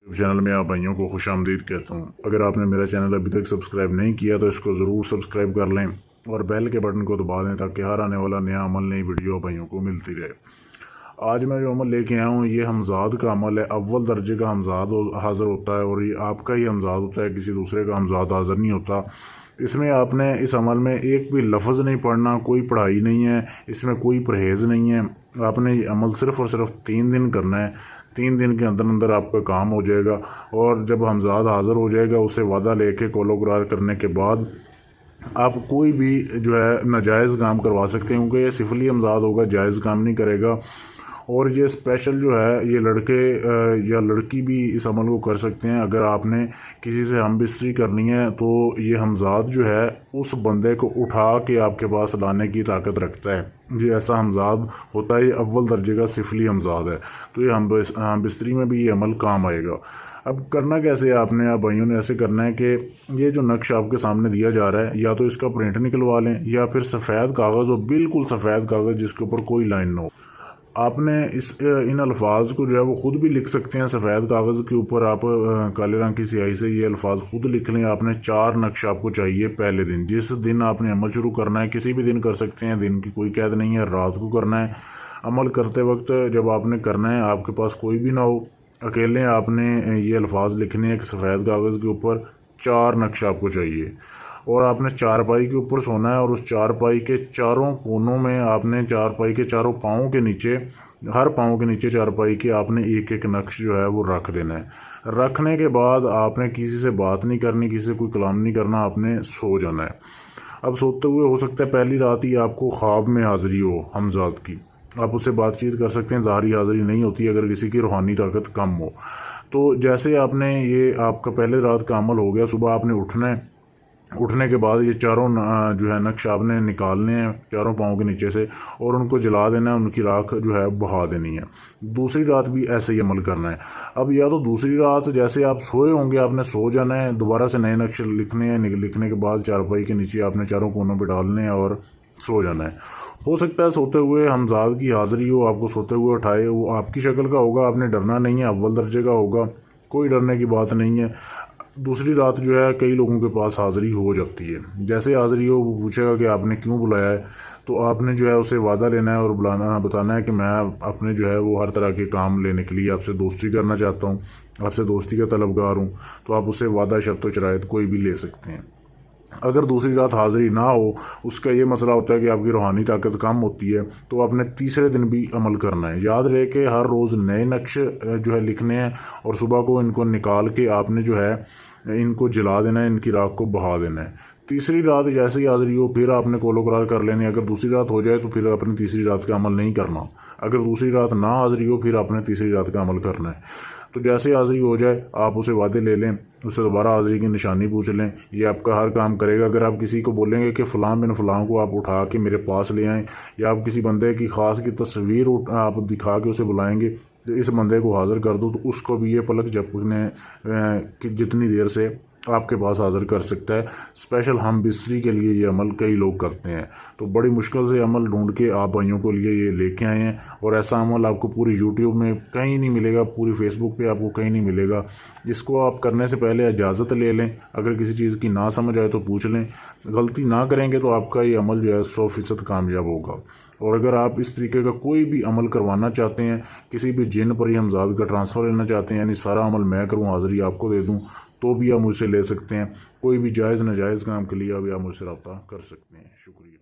Channel میں آپ بھائیوں کو خوش آمدید کہتا ہوں۔ اگر آپ نے میرا چینل ابھی تک سبسکرائب نہیں کیا تو اس کو ضرور سبسکرائب کر لیں اور بیل کے بٹن کو دبا دیں تاکہ ہر آنے والا نیا عمل نئی ویڈیو بھائیوں کو ملتی رہے۔ آج میں جو عمل لے کے آیا ہوں یہ ہمزاد کا عمل ہے۔ اول درجے کا ہمزاد حاضر ہوتا ہے اور یہ آپ کا ہی ہمزاد ہوتا ہے، کسی دوسرے کا ہمزاد حاضر نہیں ہوتا۔ اس میں آپ نے اس عمل میں ایک بھی لفظ نہیں پڑھنا، کوئی پڑھائی نہیں ہے، اس میں کوئی پرہیز نہیں ہے۔ آپ نے یہ عمل صرف اور صرف 3 دن کرنا ہے۔ 3 دن کے اندر آپ کا کام ہو جائے گا اور جب ہمزاد حاضر ہو جائے گا اسے وعدہ لے کے کولو قرار کرنے کے بعد آپ کوئی بھی جو ہے ناجائز کام کروا سکتے ہیں، کیونکہ یہ سفلی ہمزاد ہوگا، جائز کام نہیں کرے گا۔ اور یہ اسپیشل جو ہے یہ لڑکے یا لڑکی بھی اس عمل کو کر سکتے ہیں۔ اگر آپ نے کسی سے ہم بستری کرنی ہے تو یہ ہمزاد جو ہے اس بندے کو اٹھا کے آپ کے پاس لانے کی طاقت رکھتا ہے۔ یہ ایسا ہمزاد ہوتا ہے، یہ اول درجے کا سفلی ہمزاد ہے، تو یہ ہم بستری میں بھی یہ عمل کام آئے گا۔ اب کرنا کیسے ہے، آپ بھائیوں نے ایسے کرنا ہے کہ یہ جو نقش آپ کے سامنے دیا جا رہا ہے یا تو اس کا پرنٹ نکلوا لیں یا پھر سفید کاغذ ہو، بالکل سفید کاغذ جس کے اوپر کوئی لائن نہ ہو۔ آپ نے ان الفاظ کو جو ہے وہ خود بھی لکھ سکتے ہیں سفید کاغذ کے اوپر۔ آپ کالے رنگ کی سیاہی سے یہ الفاظ خود لکھ لیں۔ آپ نے 4 نقش آپ کو چاہیے پہلے دن، جس دن آپ نے عمل شروع کرنا ہے، کسی بھی دن کر سکتے ہیں، دن کی کوئی قید نہیں ہے، رات کو کرنا ہے۔ عمل کرتے وقت جب آپ نے کرنا ہے آپ کے پاس کوئی بھی نہ ہو، اکیلے آپ نے یہ الفاظ لکھنے ہیں کہ سفید کاغذ کے اوپر 4 نقش آپ کو چاہیے، اور آپ نے چارپائی کے اوپر سونا ہے اور اس چارپائی کے چاروں کونوں میں آپ نے چارپائی کے چاروں پاؤں کے نیچے، ہر پاؤں کے نیچے چارپائی کے آپ نے ایک ایک نقش جو ہے وہ رکھ دینا ہے۔ رکھنے کے بعد آپ نے کسی سے بات نہیں کرنی، کسی سے کوئی کلام نہیں کرنا، آپ نے سو جانا ہے۔ اب سوتے ہوئے ہو سکتا ہے پہلی رات ہی آپ کو خواب میں حاضری ہو ہمزاد کی، آپ اس سے بات چیت کر سکتے ہیں، ظاہری حاضری نہیں ہوتی اگر کسی کی روحانی طاقت کم ہو۔ تو جیسے آپ نے یہ آپ کا پہلے رات کا عمل ہو گیا، صبح آپ نے اٹھنا ہے، اٹھنے کے بعد یہ چاروں جو ہے نقش آپ نے نکالنے ہیں چاروں پاؤں کے نیچے سے اور ان کو جلا دینا ہے، ان کی راکھ جو ہے بہا دینی ہے۔ دوسری رات بھی ایسے ہی عمل کرنا ہے۔ اب یا تو دوسری رات جیسے آپ سوئے ہوں گے آپ نے سو جانا ہے، دوبارہ سے نئے نقش لکھنے ہیں، لکھنے کے بعد چارپائی کے نیچے آپ نے چاروں کونوں پہ ڈالنے ہیں اور سو جانا ہے۔ ہو سکتا ہے سوتے ہوئے ہمزاد کی حاضری ہو، آپ کو سوتے ہوئے اٹھائے، وہ آپ کی شکل کا ہوگا، آپ نے ڈرنا نہیں ہے، اول درجے کا ہوگا، کوئی ڈرنے کی بات نہیں ہے۔ دوسری رات جو ہے کئی لوگوں کے پاس حاضری ہو جاتی ہے، جیسے حاضری ہو وہ پوچھے گا کہ آپ نے کیوں بلایا ہے، تو آپ نے جو ہے اسے وعدہ لینا ہے اور بتانا ہے کہ میں اپنے جو ہے وہ ہر طرح کے کام لینے کے لیے آپ سے دوستی کرنا چاہتا ہوں، آپ سے دوستی کا طلبگار ہوں، تو آپ اسے وعدہ شرط و شرائط کوئی بھی لے سکتے ہیں۔ اگر دوسری رات حاضری نہ ہو، اس کا یہ مسئلہ ہوتا ہے کہ آپ کی روحانی طاقت کم ہوتی ہے، تو آپ نے تیسرے دن بھی عمل کرنا ہے۔ یاد رہے کہ ہر روز نئے نقش جو ہے لکھنے ہیں اور صبح کو ان کو نکال کے آپ نے جو ہے ان کو جلا دینا ہے، ان کی راکھ کو بہا دینا ہے۔ تیسری رات جیسے ہی حاضری ہو پھر آپ نے کولو قرار کر لینے۔ اگر دوسری رات ہو جائے تو پھر آپ نے تیسری رات کا عمل نہیں کرنا۔ اگر دوسری رات نہ حاضری ہو پھر آپ نے تیسری رات کا عمل کرنا ہے۔ تو جیسے حاضری ہو جائے آپ اسے وعدے لے لیں، اس سے دوبارہ حاضری کی نشانی پوچھ لیں، یہ آپ کا ہر کام کرے گا۔ اگر آپ کسی کو بولیں گے کہ فلاں بن فلاں کو آپ اٹھا کے میرے پاس لے آئیں، یا آپ کسی بندے کی خاص کی تصویر آپ دکھا کے اسے بلائیں گے کہ اس بندے کو حاضر کر دو، تو اس کو بھی یہ پلک جھپکنے کہ جتنی دیر سے آپ کے پاس حاضر کر سکتا ہے۔ اسپیشل ہم بستری کے لیے یہ عمل کئی لوگ کرتے ہیں، تو بڑی مشکل سے عمل ڈھونڈ کے آپ بھائیوں کو لیے یہ لے کے آئے ہیں، اور ایسا عمل آپ کو پوری یوٹیوب میں کہیں نہیں ملے گا، پوری فیس بک پہ آپ کو کہیں نہیں ملے گا۔ اس کو آپ کرنے سے پہلے اجازت لے لیں، اگر کسی چیز کی نہ سمجھ آئے تو پوچھ لیں، غلطی نہ کریں گے تو آپ کا یہ عمل جو ہے 100% کامیاب ہوگا۔ اور اگر آپ اس طریقے کا کوئی بھی عمل کروانا چاہتے ہیں، کسی بھی جن پر ہی ہمزاد کا ٹرانسفر لینا چاہتے ہیں، یعنی سارا عمل میں کروں حاضری آپ کو دے دوں، تو بھی آپ مجھ سے لے سکتے ہیں۔ کوئی بھی جائز ناجائز کام کے لیے ابھی آپ مجھ سے رابطہ کر سکتے ہیں۔ شکریہ۔